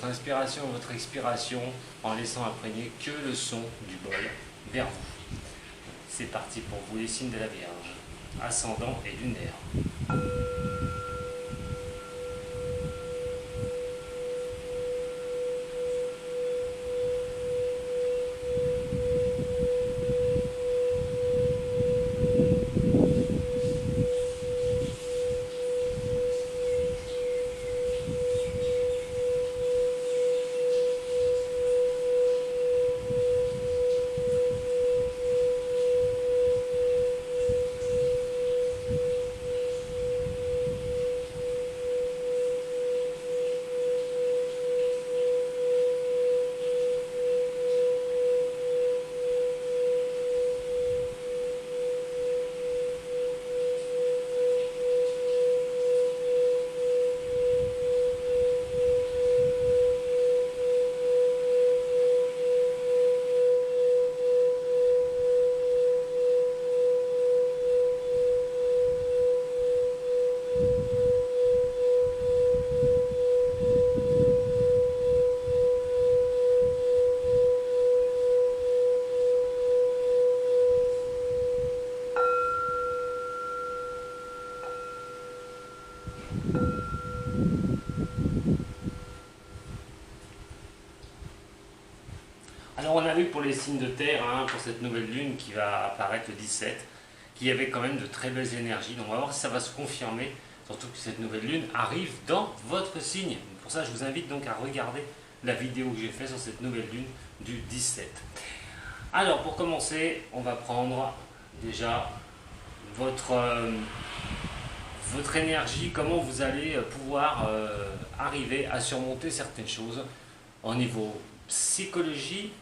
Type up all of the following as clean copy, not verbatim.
votre inspiration et votre expiration en laissant imprégner que le son du bol vers vous. C'est parti pour vous les signes de la Vierge, ascendant et lunaire. Alors on a vu pour les signes de terre, pour cette nouvelle lune qui va apparaître le 17, qu'il y avait quand même de très belles énergies. Donc on va voir si ça va se confirmer, surtout que cette nouvelle lune arrive dans votre signe. Pour ça je vous invite donc à regarder la vidéo que j'ai faite sur cette nouvelle lune du 17. Alors pour commencer, on va prendre déjà votre énergie, comment vous allez pouvoir arriver à surmonter certaines choses au niveau psychologie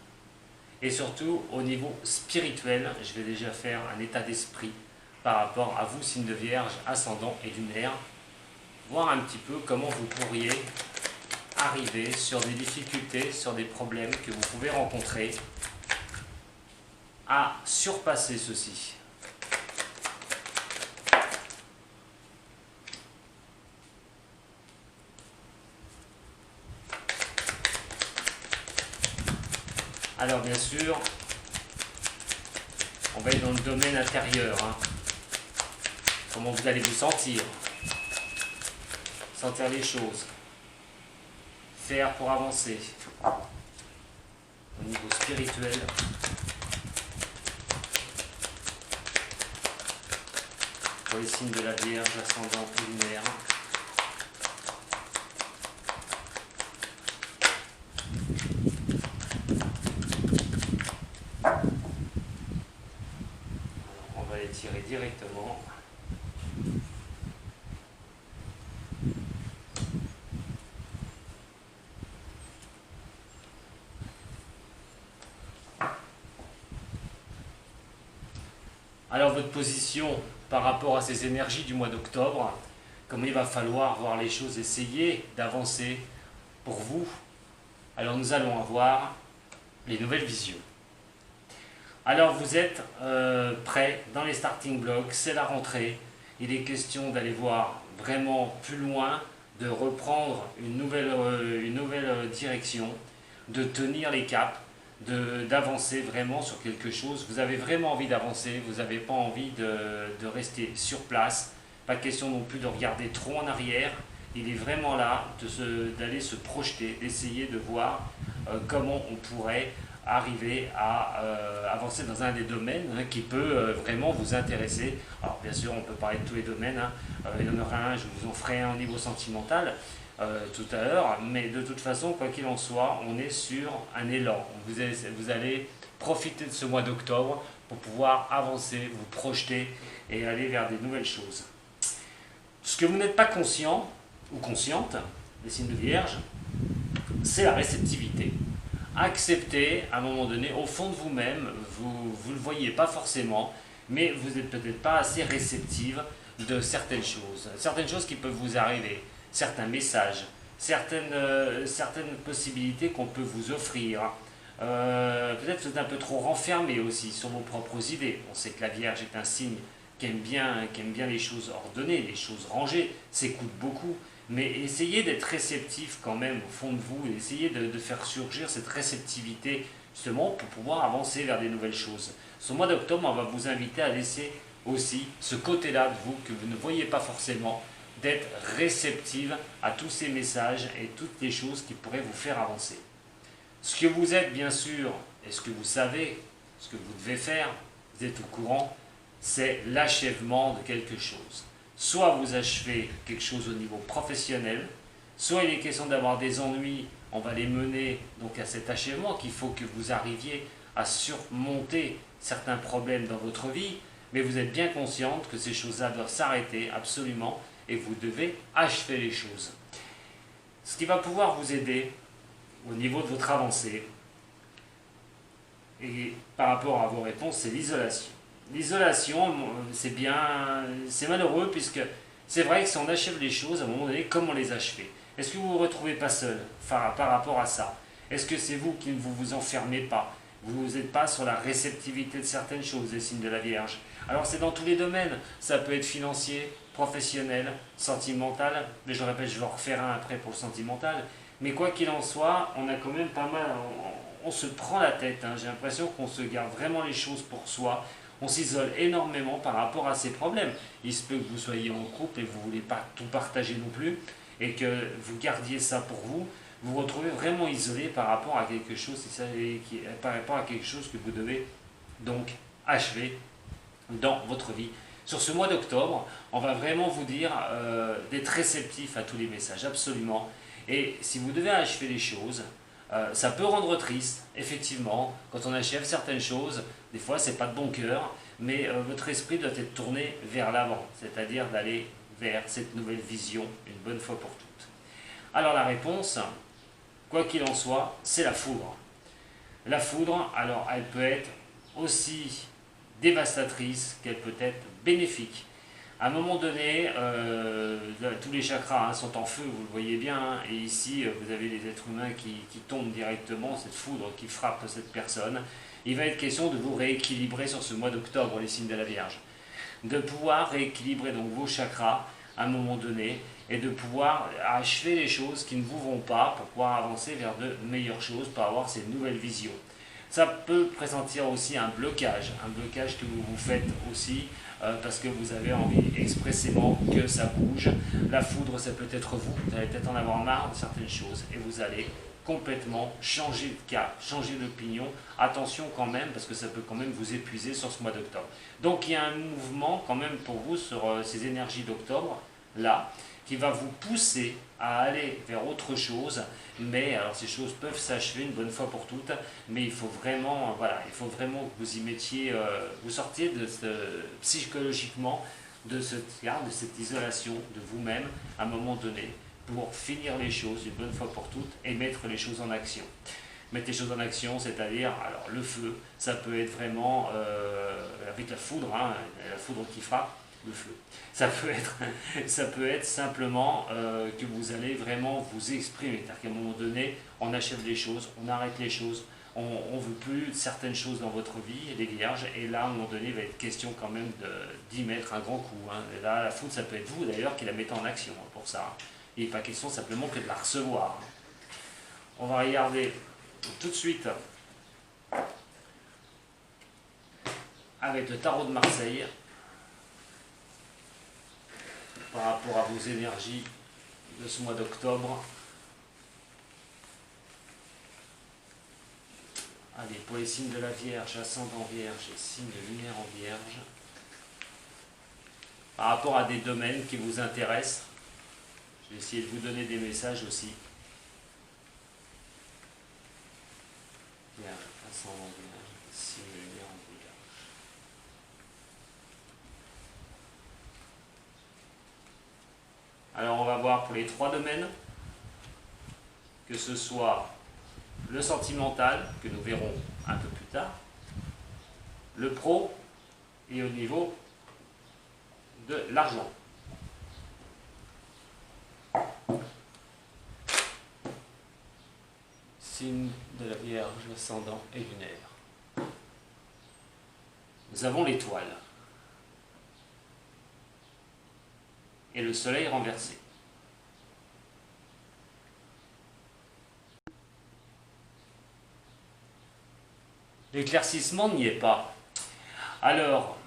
et surtout au niveau spirituel. Je vais déjà faire un état d'esprit par rapport à vous, signe de Vierge, ascendant et lunaire, voir un petit peu comment vous pourriez arriver sur des difficultés, sur des problèmes que vous pouvez rencontrer, à surpasser ceci. Alors bien sûr, on va être dans le domaine intérieur. Comment vous allez vous sentir, sentir les choses, faire pour avancer. Au niveau spirituel, pour les signes de la Vierge, ascendant et lunaire. Tirer directement. Alors votre position par rapport à ces énergies du mois d'octobre, comment il va falloir voir les choses, essayer d'avancer pour vous. Alors nous allons avoir les nouvelles visions. Alors vous êtes prêts dans les starting blocks, c'est la rentrée. Il est question d'aller voir vraiment plus loin, de reprendre une nouvelle direction, de tenir les caps, d'avancer vraiment sur quelque chose. Vous avez vraiment envie d'avancer, vous n'avez pas envie de rester sur place. Pas question non plus de regarder trop en arrière. Il est vraiment là d'aller se projeter, d'essayer de voir comment on pourrait arriver à avancer dans un des domaines qui peut vraiment vous intéresser. Alors bien sûr on peut parler de tous les domaines, il y en aura un, je vous en ferai un au niveau sentimental tout à l'heure, mais de toute façon quoi qu'il en soit, on est sur un élan. Vous allez profiter de ce mois d'octobre pour pouvoir avancer, vous projeter et aller vers des nouvelles choses. Ce que vous n'êtes pas conscient ou consciente, les signes de Vierge, c'est la réceptivité. Accepter à un moment donné, au fond de vous-même, vous ne le voyez pas forcément, mais vous n'êtes peut-être pas assez réceptive de certaines choses qui peuvent vous arriver, certains messages, certaines possibilités qu'on peut vous offrir. Peut-être vous êtes un peu trop renfermé aussi sur vos propres idées. On sait que la Vierge est un signe qui aime bien les choses ordonnées, les choses rangées, s'écoute beaucoup, Mais essayez d'être réceptif quand même au fond de vous, et essayez de faire surgir cette réceptivité justement pour pouvoir avancer vers des nouvelles choses. Ce mois d'octobre, on va vous inviter à laisser aussi ce côté-là de vous que vous ne voyez pas forcément, d'être réceptive à tous ces messages et toutes les choses qui pourraient vous faire avancer. Ce que vous êtes bien sûr, et ce que vous savez, ce que vous devez faire, vous êtes au courant, c'est l'achèvement de quelque chose. Soit vous achevez quelque chose au niveau professionnel, soit il est question d'avoir des ennuis, on va les mener donc à cet achèvement, qu'il faut que vous arriviez à surmonter certains problèmes dans votre vie, mais vous êtes bien consciente que ces choses-là doivent s'arrêter absolument et vous devez achever les choses. Ce qui va pouvoir vous aider au niveau de votre avancée et par rapport à vos réponses, c'est l'isolation. L'isolation, c'est bien, c'est malheureux puisque c'est vrai que si on achève les choses, à un moment donné, comment les achever? Est-ce que vous ne vous retrouvez pas seul par rapport à ça? Est-ce que c'est vous qui ne vous enfermez pas? Vous n'êtes pas sur la réceptivité de certaines choses, les signes de la Vierge. Alors c'est dans tous les domaines, ça peut être financier, professionnel, sentimental, mais je répète, je vais en refaire un après pour le sentimental, mais quoi qu'il en soit, on a quand même pas mal, on se prend la tête, hein. J'ai l'impression qu'on se garde vraiment les choses pour soi, on s'isole énormément par rapport à ces problèmes. Il se peut que vous soyez en couple et que vous ne voulez pas tout partager non plus, et que vous gardiez ça pour vous, vous vous retrouvez vraiment isolé par rapport à quelque chose, par rapport à quelque chose que vous devez donc achever dans votre vie. Sur ce mois d'octobre, on va vraiment vous dire d'être réceptif à tous les messages, absolument. Et si vous devez achever les choses, ça peut rendre triste, effectivement, quand on achève certaines choses, des fois c'est pas de bon cœur, mais votre esprit doit être tourné vers l'avant, c'est-à-dire d'aller vers cette nouvelle vision une bonne fois pour toutes. Alors la réponse, quoi qu'il en soit, c'est la foudre. La foudre, alors elle peut être aussi dévastatrice qu'elle peut être bénéfique. À un moment donné, tous les chakras sont en feu, vous le voyez bien, hein, et ici vous avez les êtres humains qui tombent directement, cette foudre qui frappe cette personne. Il va être question de vous rééquilibrer sur ce mois d'octobre, les signes de la Vierge. De pouvoir rééquilibrer donc vos chakras à un moment donné et de pouvoir achever les choses qui ne vous vont pas pour pouvoir avancer vers de meilleures choses, pour avoir ces nouvelles visions. Ça peut pressentir aussi un blocage que vous vous faites aussi parce que vous avez envie expressément que ça bouge. La foudre, ça peut être vous allez peut-être en avoir marre de certaines choses et vous allez complètement changer de cap, changer d'opinion. Attention quand même, parce que ça peut quand même vous épuiser sur ce mois d'octobre. Donc il y a un mouvement quand même pour vous sur ces énergies d'octobre, là, qui va vous pousser à aller vers autre chose, mais alors ces choses peuvent s'achever une bonne fois pour toutes, mais il faut vraiment, voilà, il faut vraiment que vous y mettiez, vous sortiez psychologiquement de cette isolation de vous-même à un moment donné, pour finir les choses une bonne fois pour toutes et mettre les choses en action. Mettre les choses en action, c'est-à-dire, alors le feu, ça peut être vraiment avec la foudre, hein, la foudre qui frappe, le feu. Ça peut être simplement que vous allez vraiment vous exprimer, c'est-à-dire qu'à un moment donné, on achève les choses, on arrête les choses, on ne veut plus certaines choses dans votre vie, les vierges, et là, à un moment donné, il va être question quand même d'y mettre un grand coup. Hein. Et là, la foudre, ça peut être vous d'ailleurs qui la mettez en action hein, pour ça. Il n'est pas question simplement que de la recevoir. On va regarder tout de suite avec le tarot de Marseille par rapport à vos énergies de ce mois d'octobre. Allez, pour les signes de la Vierge, ascendant Vierge et signes de lumière en Vierge, par rapport à des domaines qui vous intéressent, je vais essayer de vous donner des messages aussi. Vierge, ascendant Vierge, signe de lumière en Vierge. Alors on va voir pour les trois domaines, que ce soit le sentimental, que nous verrons un peu plus tard, le pro et au niveau de l'argent. Signe de la Vierge, ascendant et lunaire. Nous avons l'étoile et le soleil renversé. l'éclaircissement n'y est pas. Alors,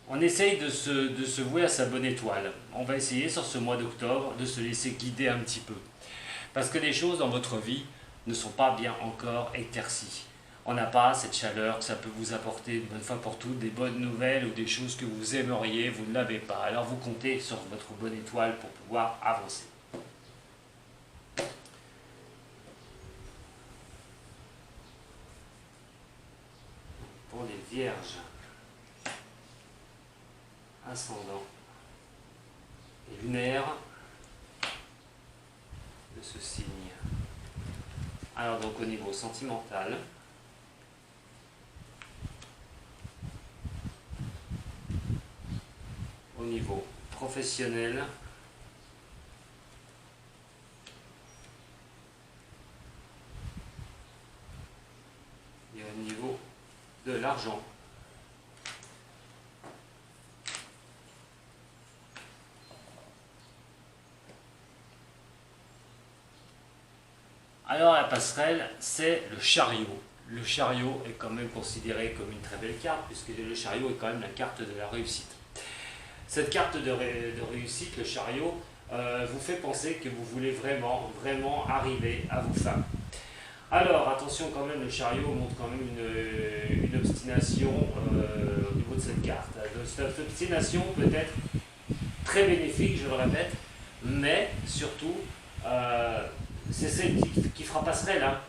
on essaye de se vouer à sa bonne étoile. On va essayer sur ce mois d'octobre de se laisser guider un petit peu. Parce que les choses dans votre vie ne sont pas bien encore éclaircies. On n'a pas cette chaleur que ça peut vous apporter une bonne fois pour toutes, des bonnes nouvelles ou des choses que vous aimeriez, vous ne l'avez pas. Alors vous comptez sur votre bonne étoile pour pouvoir avancer. Pour les vierges, ascendant et lunaire de ce signe. Alors donc au niveau sentimental, au niveau professionnel, et au niveau de l'argent. Alors la passerelle, c'est le chariot. Le chariot est quand même considéré comme une très belle carte, puisque le chariot est quand même la carte de la réussite. Cette carte de réussite, le chariot, vous fait penser que vous voulez vraiment arriver à vos fins. Alors attention quand même, le chariot montre quand même une obstination au niveau de cette carte. Cette obstination peut être très bénéfique, je le répète, mais surtout, c'est celle qui fera passerelle, hein.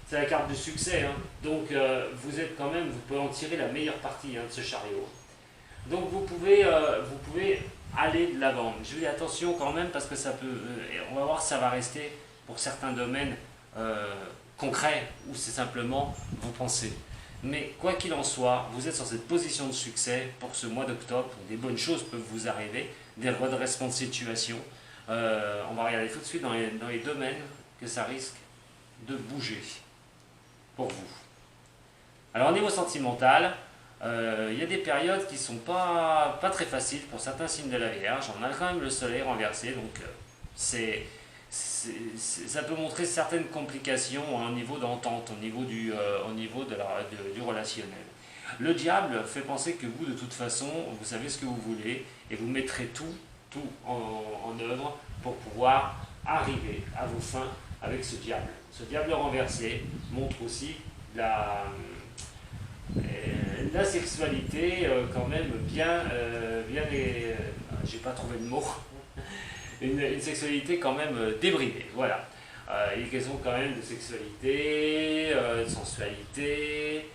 C'est la carte du succès, hein. Donc vous êtes quand même, vous pouvez en tirer la meilleure partie, hein, de ce chariot. Donc vous pouvez aller de l'avant. Je vous dis attention quand même parce que ça peut, on va voir si ça va rester pour certains domaines concrets ou c'est simplement vous pensez. Mais quoi qu'il en soit, vous êtes sur cette position de succès pour ce mois d'octobre. Des bonnes choses peuvent vous arriver, des redressements de situation. On va regarder tout de suite dans les domaines que ça risque de bouger pour vous. Alors au niveau sentimental, il y a des périodes qui ne sont pas très faciles pour certains signes de la Vierge. On a quand même le soleil renversé, donc ça peut montrer certaines complications au niveau d'entente, au niveau du relationnel. Le diable fait penser que vous, de toute façon, vous savez ce que vous voulez et vous mettrez tout en œuvre pour pouvoir arriver à vos fins avec ce diable. Ce diable renversé montre aussi la sexualité quand même j'ai pas trouvé de mot, une sexualité quand même débridée, voilà. Il est question quand même de sexualité, de sensualité,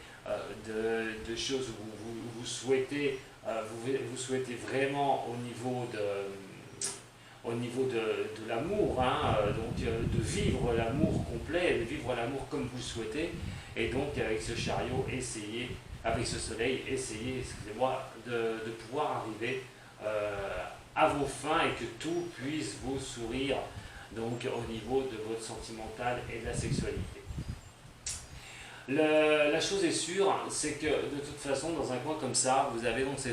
de choses où vous souhaitez, vous souhaitez vraiment au niveau de l'amour, hein, donc de vivre l'amour complet, de vivre l'amour comme vous le souhaitez, et donc avec ce chariot, essayez, avec ce soleil, essayez, excusez-moi, de pouvoir arriver à vos fins et que tout puisse vous sourire, donc au niveau de votre sentimental et de la sexualité. La chose est sûre, c'est que de toute façon, dans un coin comme ça, vous avez donc ce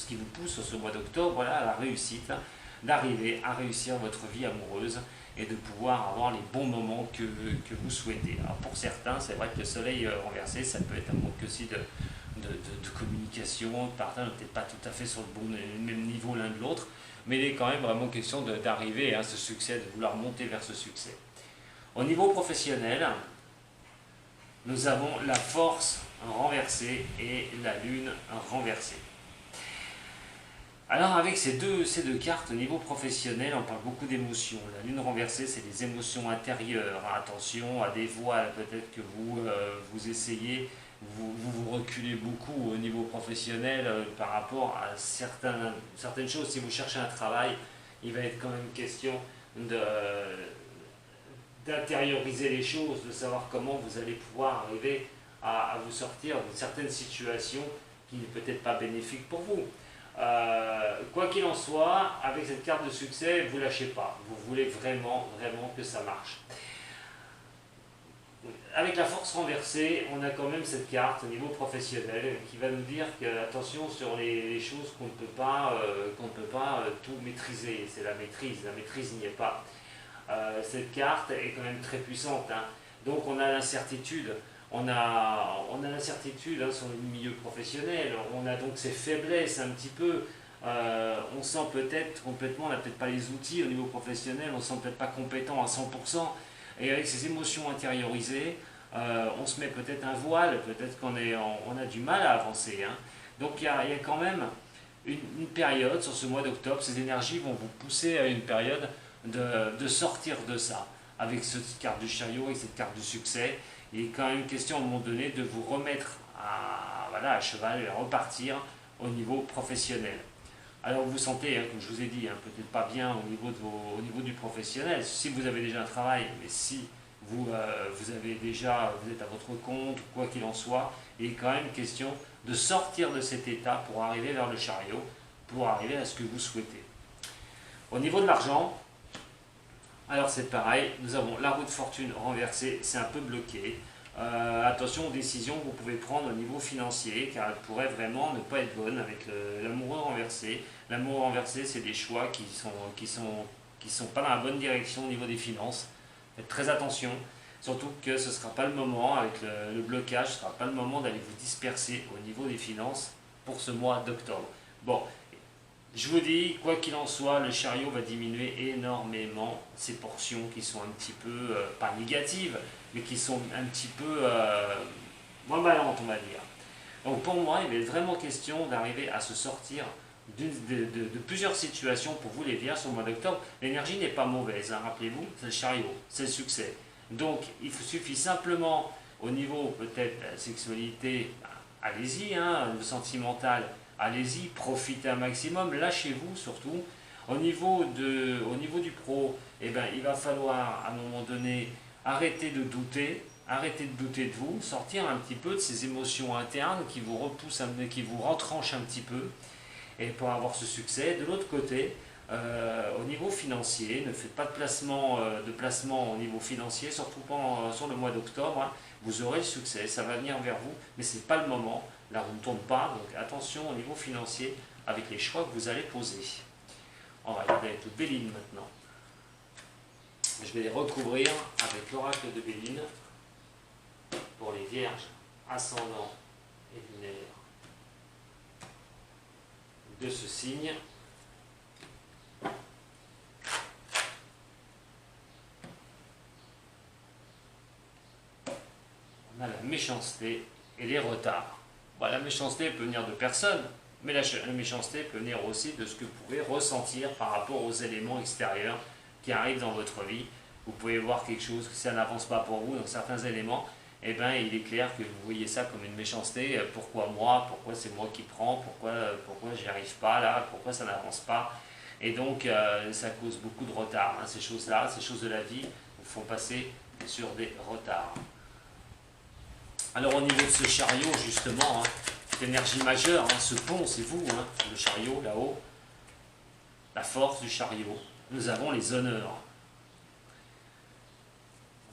qui vous pousse ce mois d'octobre, voilà, à la réussite, d'arriver à réussir votre vie amoureuse et de pouvoir avoir les bons moments que vous souhaitez. Alors pour certains, c'est vrai que le soleil renversé, ça peut être un manque aussi de communication, de partage, peut-être pas tout à fait sur le même niveau l'un de l'autre, mais il est quand même vraiment question d'arriver à ce succès, de vouloir monter vers ce succès. Au niveau professionnel, nous avons la force renversée et la lune renversée. Alors avec ces deux cartes au niveau professionnel, on parle beaucoup d'émotions. La lune renversée, c'est des émotions intérieures. Attention à des voiles, peut-être que vous essayez, vous reculez beaucoup au niveau professionnel par rapport à certaines choses. Si vous cherchez un travail, il va être quand même question d'intérioriser les choses, de savoir comment vous allez pouvoir arriver à vous sortir d'une certaine situation qui n'est peut-être pas bénéfique pour vous. Quoi qu'il en soit, avec cette carte de succès, vous ne lâchez pas. Vous voulez vraiment que ça marche. Avec la force renversée, on a quand même cette carte au niveau professionnel qui va nous dire que, attention sur les choses qu'on ne peut pas tout maîtriser. C'est la maîtrise n'y est pas. Cette carte est quand même très puissante, hein. Donc on a l'incertitude, on a l'incertitude hein, sur le milieu professionnel, on a donc ces faiblesses un petit peu. On sent peut-être complètement, on n'a peut-être pas les outils au niveau professionnel, on ne se sent peut-être pas compétent à 100%, et avec ces émotions intériorisées, on se met peut-être un voile, peut-être on a du mal à avancer. Hein. Donc il y a quand même une période sur ce mois d'octobre, ces énergies vont vous pousser à une période de sortir de ça, avec cette carte du chariot, avec cette carte du succès. Il est quand même question à un moment donné de vous remettre à cheval et à repartir au niveau professionnel. Alors vous sentez, hein, comme je vous ai dit, hein, peut-être pas bien au niveau du professionnel, si vous avez déjà un travail, mais si vous êtes à votre compte, quoi qu'il en soit, il est quand même question de sortir de cet état pour arriver vers le chariot, pour arriver à ce que vous souhaitez. Au niveau de l'argent, alors c'est pareil, nous avons la roue de fortune renversée, c'est un peu bloqué. Attention aux décisions que vous pouvez prendre au niveau financier, car elles pourraient vraiment ne pas être bonnes avec l'amoureux renversé. L'amoureux renversé, c'est des choix qui sont pas dans la bonne direction au niveau des finances. Faites très attention, surtout que ce ne sera pas le moment, avec le blocage, ce ne sera pas le moment d'aller vous disperser au niveau des finances pour ce mois d'octobre. Bon, je vous dis, quoi qu'il en soit, le chariot va diminuer énormément ses portions qui sont un petit peu, pas négatives, mais qui sont un petit peu moins ballantes, on va dire. Donc pour moi, il est vraiment question d'arriver à se sortir de plusieurs situations pour vous les vierges sur le mois d'octobre. L'énergie n'est pas mauvaise, hein, rappelez-vous, c'est le chariot, c'est le succès. Donc il suffit simplement, au niveau peut-être de la sexualité, allez-y, hein, le sentimental, allez-y, profitez un maximum, lâchez-vous surtout. Au niveau du pro, eh ben, il va falloir à un moment donné arrêter de douter de vous, sortir un petit peu de ces émotions internes qui vous repoussent, qui vous retranchent un petit peu, et pour avoir ce succès. De l'autre côté, au niveau financier, ne faites pas de placement au niveau financier, surtout pas sur le mois d'octobre. Hein. Vous aurez le succès, ça va venir vers vous, mais ce n'est pas le moment. La roue ne tourne pas, donc attention au niveau financier avec les choix que vous allez poser. On va regarder avec le Béline maintenant. Je vais les recouvrir avec l'oracle de Béline pour les vierges, ascendants et lunaires de ce signe. On a la méchanceté et les retards. Bon, la méchanceté peut venir de personne, mais la méchanceté peut venir aussi de ce que vous pouvez ressentir par rapport aux éléments extérieurs qui arrivent dans votre vie. Vous pouvez voir quelque chose, que ça n'avance pas pour vous, dans certains éléments, eh bien, il est clair que vous voyez ça comme une méchanceté. Pourquoi moi? Pourquoi c'est moi qui prends? Pourquoi j'y arrive pas là? Pourquoi ça n'avance pas? Et donc, ça cause beaucoup de retard. Hein, ces choses-là, ces choses de la vie, vous font passer sur des retards. Alors, au niveau de ce chariot, justement, hein, cette énergie majeure, hein, ce pont, c'est vous, hein, le chariot là-haut, la force du chariot. Nous avons les honneurs.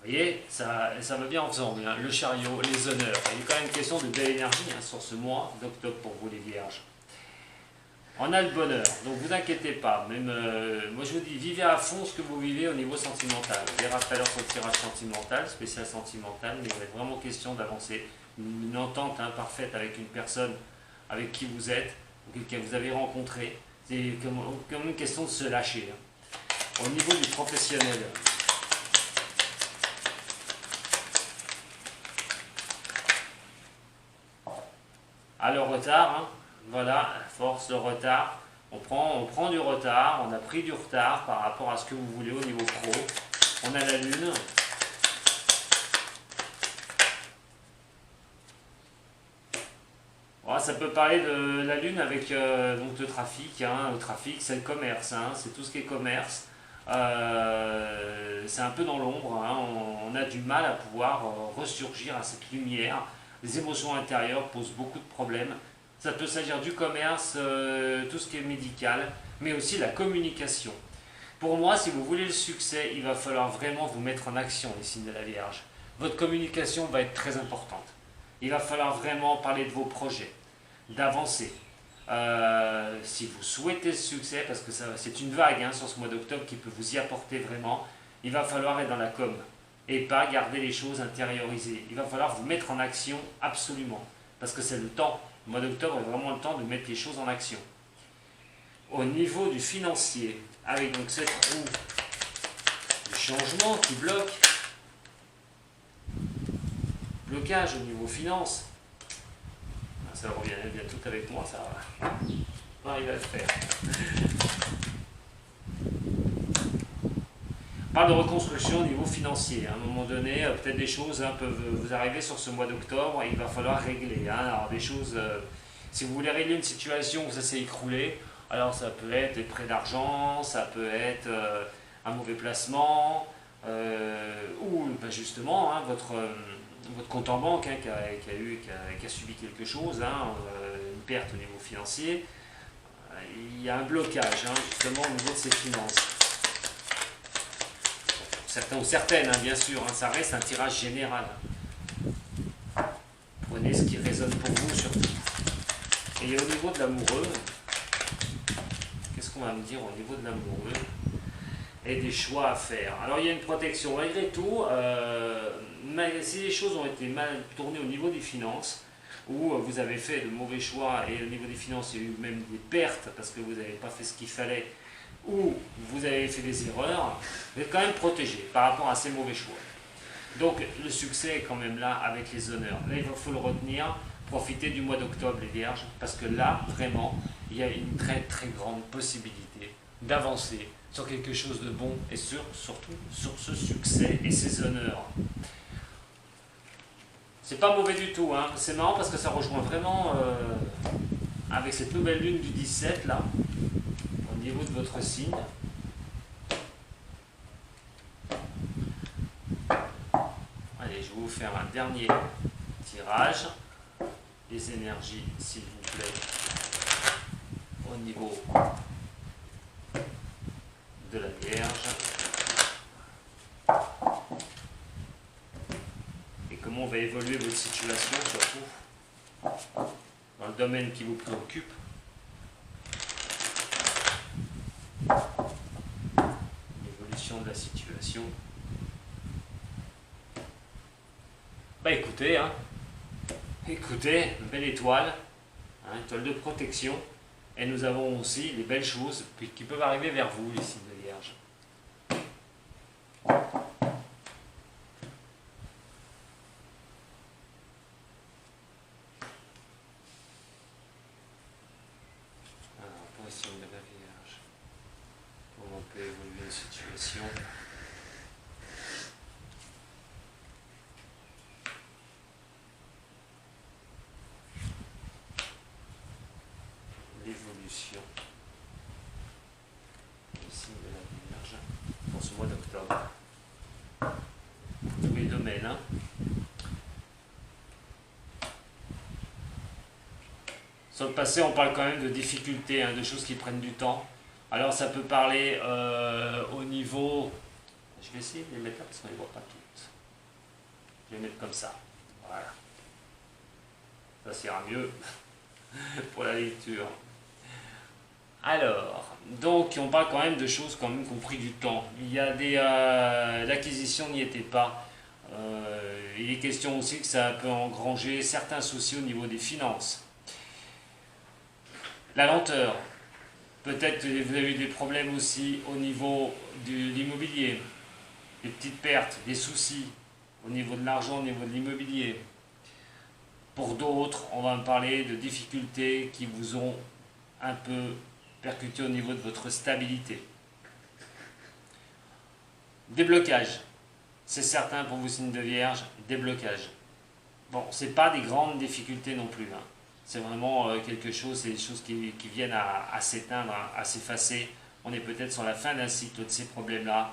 Vous voyez, ça va bien ensemble, hein, le chariot, les honneurs. Il y a quand même une question de belle énergie hein, sur ce mois d'octobre pour vous les vierges. On a le bonheur, donc vous inquiétez pas. Même, moi je vous dis, vivez à fond ce que vous vivez au niveau sentimental. On verra tout à l'heure sur le tirage sentimental, spécial sentimental, mais il va être vraiment question d'avancer. Une entente hein, parfaite avec une personne avec qui vous êtes, ou quelqu'un que vous avez rencontré. C'est comme une question de se lâcher. Hein. Au niveau du professionnel, à le retard, hein, voilà, force, le retard, on prend du retard, on a pris du retard par rapport à ce que vous voulez au niveau pro. On a la lune. Voilà, ça peut parler de la lune avec donc le trafic, hein, le trafic c'est le commerce, hein, c'est tout ce qui est commerce. C'est un peu dans l'ombre, hein, on a du mal à pouvoir ressurgir à cette lumière. Les émotions intérieures posent beaucoup de problèmes. Ça peut s'agir du commerce, tout ce qui est médical, mais aussi la communication. Pour moi, si vous voulez le succès, il va falloir vraiment vous mettre en action, les signes de la Vierge. Votre communication va être très importante. Il va falloir vraiment parler de vos projets, d'avancer. Si vous souhaitez le succès, parce que c'est une vague hein, sur ce mois d'octobre qui peut vous y apporter vraiment, il va falloir être dans la com. et pas garder les choses intériorisées. Il va falloir vous mettre en action absolument, parce que c'est le temps. Le mois d'octobre est vraiment le temps de mettre les choses en action. Au niveau du financier, avec donc cette roue du changement qui bloque, blocage au niveau finance, ça revient bien tout avec moi, ça va arriver à le faire. Pas de reconstruction au niveau financier. À un moment donné, peut-être des choses peuvent vous arriver sur ce mois d'octobre et il va falloir régler. Alors des choses, si vous voulez régler une situation où ça s'est écroulé, alors ça peut être des prêts d'argent, ça peut être un mauvais placement, ou justement votre compte en banque qui a subi quelque chose, une perte au niveau financier. Il y a un blocage justement au niveau de ses finances. Certains ou certaines, bien sûr, ça reste un tirage général. Prenez ce qui résonne pour vous surtout. Et au niveau de l'amoureux, qu'est-ce qu'on va me dire au niveau de l'amoureux et des choix à faire? Alors il y a une protection malgré tout, si les choses ont été mal tournées au niveau des finances, ou vous avez fait de mauvais choix et au niveau des finances il y a eu même des pertes parce que vous n'avez pas fait ce qu'il fallait, ou vous avez fait des erreurs, vous êtes quand même protégé par rapport à ces mauvais choix. Donc le succès est quand même là avec les honneurs. Là il faut le retenir, profitez du mois d'octobre les vierges, parce que là vraiment il y a une très très grande possibilité d'avancer sur quelque chose de bon et surtout sur ce succès et ces honneurs. C'est pas mauvais du tout, c'est marrant parce que ça rejoint vraiment avec cette nouvelle lune du 17 là, au niveau de votre signe. Allez, je vais vous faire un dernier tirage. Les énergies, s'il vous plaît, au niveau de la Vierge. Et comment va évoluer votre situation, surtout dans le domaine qui vous préoccupe. L'évolution de la situation. Écoutez, écoutez, belle étoile, étoile de protection, et nous avons aussi les belles choses qui peuvent arriver vers vous, les signes de Vierge. Alors, pour les signes de la Vierge, comment peut évoluer une situation? L'évolution des signes de la Vierge pour ce mois d'octobre. Tous les domaines. Sur le passé, on parle quand même de difficultés, de choses qui prennent du temps. Alors ça peut parler au niveau... Je vais essayer de les mettre là parce qu'on ne les voit pas toutes. Je vais les mettre comme ça. Voilà. Ça ira mieux pour la lecture. Alors, donc on parle quand même de choses quand même qui ont pris du temps. Il y a des... l'acquisition n'y était pas. Il est question aussi que ça peut engranger certains soucis au niveau des finances. La lenteur. Peut-être que vous avez eu des problèmes aussi au niveau de l'immobilier. Des petites pertes, des soucis au niveau de l'argent, au niveau de l'immobilier. Pour d'autres, on va me parler de difficultés qui vous ont un peu percuté au niveau de votre stabilité. Déblocage. C'est certain pour vous, signes de Vierge, déblocage. Bon, ce n'est pas des grandes difficultés non plus. C'est vraiment quelque chose, c'est des choses qui viennent à s'éteindre, à s'effacer. On est peut-être sur la fin d'un cycle de ces problèmes-là.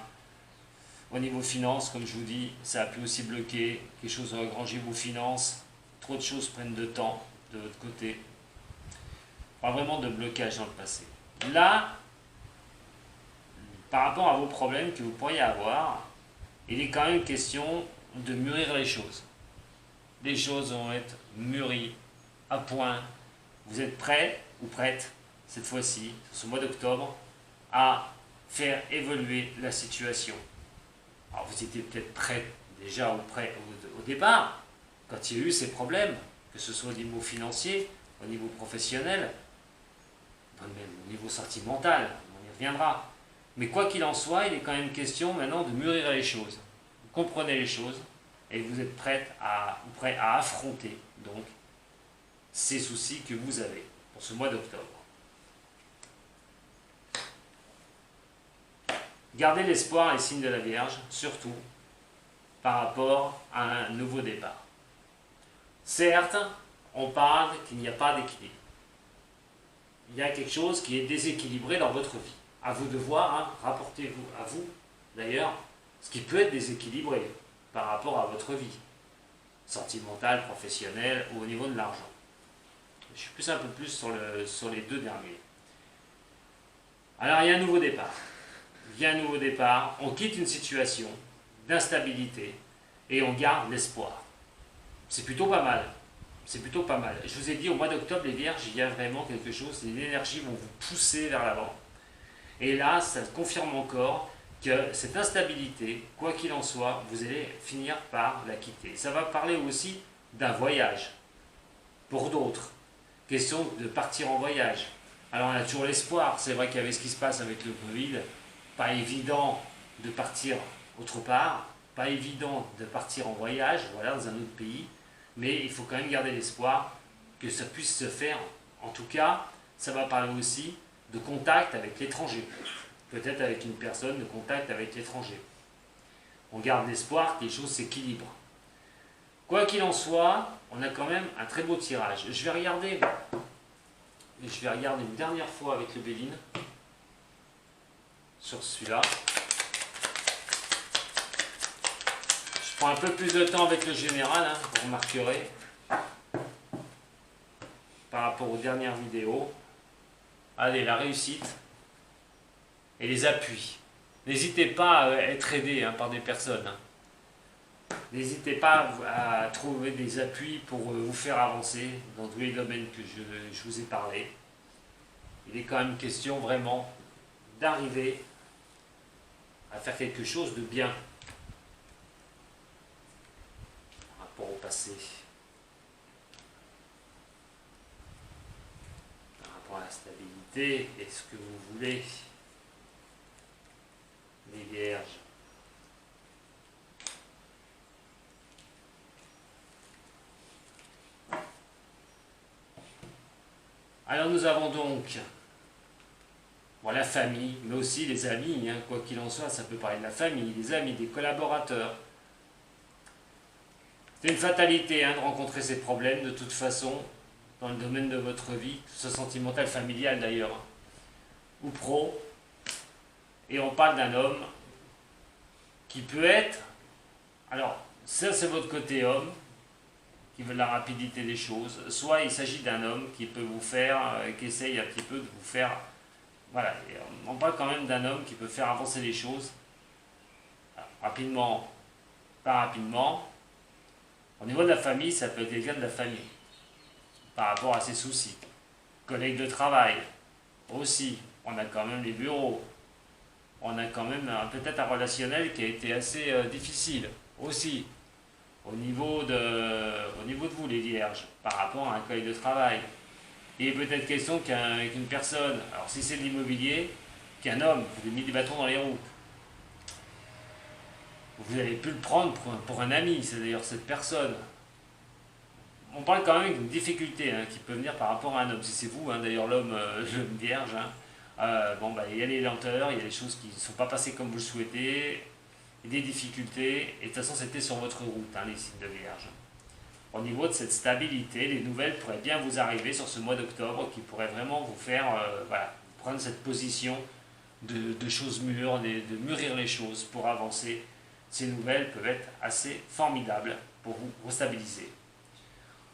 Au niveau finance, comme je vous dis, ça a pu aussi bloquer, quelque chose a engrangé vos finances. Trop de choses prennent de temps de votre côté. Pas vraiment de blocage dans le passé. Là, par rapport à vos problèmes que vous pourriez avoir, il est quand même question de mûrir les choses. Les choses vont être mûries, à point. Vous êtes prêts ou prêtes, cette fois-ci, ce mois d'octobre, à faire évoluer la situation. Alors vous étiez peut-être prêts déjà au départ, quand il y a eu ces problèmes, que ce soit au niveau financier, au niveau professionnel, même au niveau sentimental, on y reviendra. Mais quoi qu'il en soit, il est quand même question maintenant de mûrir les choses. Vous comprenez les choses et vous êtes prêt à affronter donc ces soucis que vous avez pour ce mois d'octobre. Gardez l'espoir et les signes de la Vierge, surtout par rapport à un nouveau départ. Certes, on parle qu'il n'y a pas d'équilibre. Il y a quelque chose qui est déséquilibré dans votre vie. À vous de voir, hein, rapportez-vous à vous, d'ailleurs, ce qui peut être déséquilibré par rapport à votre vie, sentimentale, professionnelle ou au niveau de l'argent. Je suis un peu plus sur les deux derniers. Alors, il y a un nouveau départ. Il y a un nouveau départ, on quitte une situation d'instabilité et on garde l'espoir. C'est plutôt pas mal. C'est plutôt pas mal. Je vous ai dit, au mois d'octobre, les Vierges, il y a vraiment quelque chose, les énergies vont vous pousser vers l'avant. Et là, ça confirme encore que cette instabilité, quoi qu'il en soit, vous allez finir par la quitter. Ça va parler aussi d'un voyage. Pour d'autres, question de partir en voyage. Alors on a toujours l'espoir, c'est vrai qu'avec ce qui se passe avec le Covid, pas évident de partir autre part, pas évident de partir en voyage, voilà, dans un autre pays, mais il faut quand même garder l'espoir que ça puisse se faire. En tout cas, ça va parler aussi de contact avec l'étranger, peut-être avec une personne de contact avec l'étranger. On garde l'espoir que les choses s'équilibrent. Quoi qu'il en soit, on a quand même un très beau tirage. Je vais regarder une dernière fois avec le Béline sur celui-là. Je prends un peu plus de temps avec le général, hein, vous remarquerez, par rapport aux dernières vidéos. Allez, la réussite et les appuis. N'hésitez pas à être aidé par des personnes. N'hésitez pas à trouver des appuis pour vous faire avancer dans tous les domaines que je vous ai parlé. Il est quand même question vraiment d'arriver à faire quelque chose de bien par rapport au passé, par rapport à la stabilité et ce que vous voulez, les Vierges. Alors nous avons donc la famille, mais aussi les amis, quoi qu'il en soit, ça peut parler de la famille, des amis, des collaborateurs. C'est une fatalité de rencontrer ces problèmes de toute façon dans le domaine de votre vie, que ce soit sentimental, familial d'ailleurs, ou pro. Et on parle d'un homme qui peut être, alors ça c'est votre côté homme, qui veut de la rapidité des choses, soit il s'agit d'un homme qui peut vous faire, qui essaye un petit peu de vous faire, voilà, on parle quand même d'un homme qui peut faire avancer les choses, rapidement, pas rapidement. Au niveau de la famille, ça peut être quelqu'un de la famille, par rapport à ses soucis. Collègues de travail, aussi, on a quand même les bureaux, on a quand même peut-être un relationnel qui a été assez difficile, aussi. Au niveau de vous, les Vierges, par rapport à un collègue de travail. Il est peut-être question qu'une personne, alors si c'est de l'immobilier, qu'un homme vous a mis des bâtons dans les roues. Vous avez pu le prendre pour un ami, c'est d'ailleurs cette personne. On parle quand même d'une difficulté qui peut venir par rapport à un homme. Si c'est vous, d'ailleurs l'homme Vierge, il y a les lenteurs, il y a des choses qui ne sont pas passées comme vous le souhaitez, des difficultés, et de toute façon c'était sur votre route, les signes de Vierge. Au niveau de cette stabilité, les nouvelles pourraient bien vous arriver sur ce mois d'octobre, qui pourraient vraiment vous faire prendre cette position de choses mûres, de mûrir les choses pour avancer. Ces nouvelles peuvent être assez formidables pour vous restabiliser.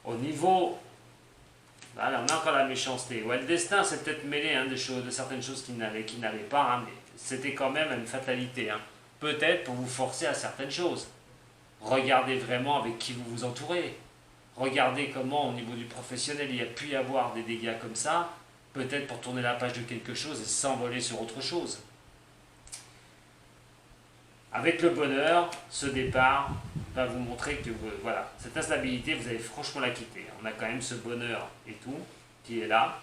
Au niveau, on a encore la méchanceté. Le destin s'est peut-être mêlé de certaines choses qui n'allaient pas, mais c'était quand même une fatalité. Peut-être pour vous forcer à certaines choses. Regardez vraiment avec qui vous vous entourez. Regardez comment au niveau du professionnel il y a pu y avoir des dégâts comme ça, peut-être pour tourner la page de quelque chose et s'envoler sur autre chose. Avec le bonheur, ce départ va vous montrer que voilà, cette instabilité, vous allez franchement la quitter. On a quand même ce bonheur et tout qui est là.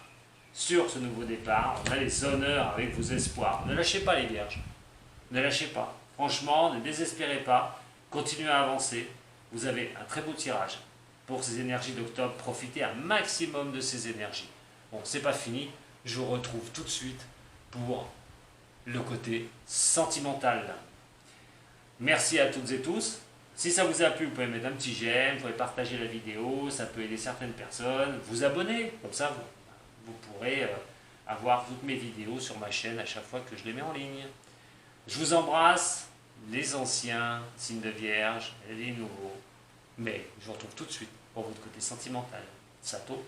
Sur ce nouveau départ, on a les honneurs avec vos espoirs. Ne lâchez pas les vierges. Ne lâchez pas. Franchement, ne désespérez pas. Continuez à avancer. Vous avez un très beau tirage pour ces énergies d'octobre. Profitez un maximum de ces énergies. Bon, c'est pas fini. Je vous retrouve tout de suite pour le côté sentimental. Merci à toutes et tous. Si ça vous a plu, vous pouvez mettre un petit j'aime, vous pouvez partager la vidéo, ça peut aider certaines personnes. Vous abonner, comme ça vous pourrez avoir toutes mes vidéos sur ma chaîne à chaque fois que je les mets en ligne. Je vous embrasse, les anciens signes de Vierge, et les nouveaux. Mais je vous retrouve tout de suite pour votre côté sentimental. Sato.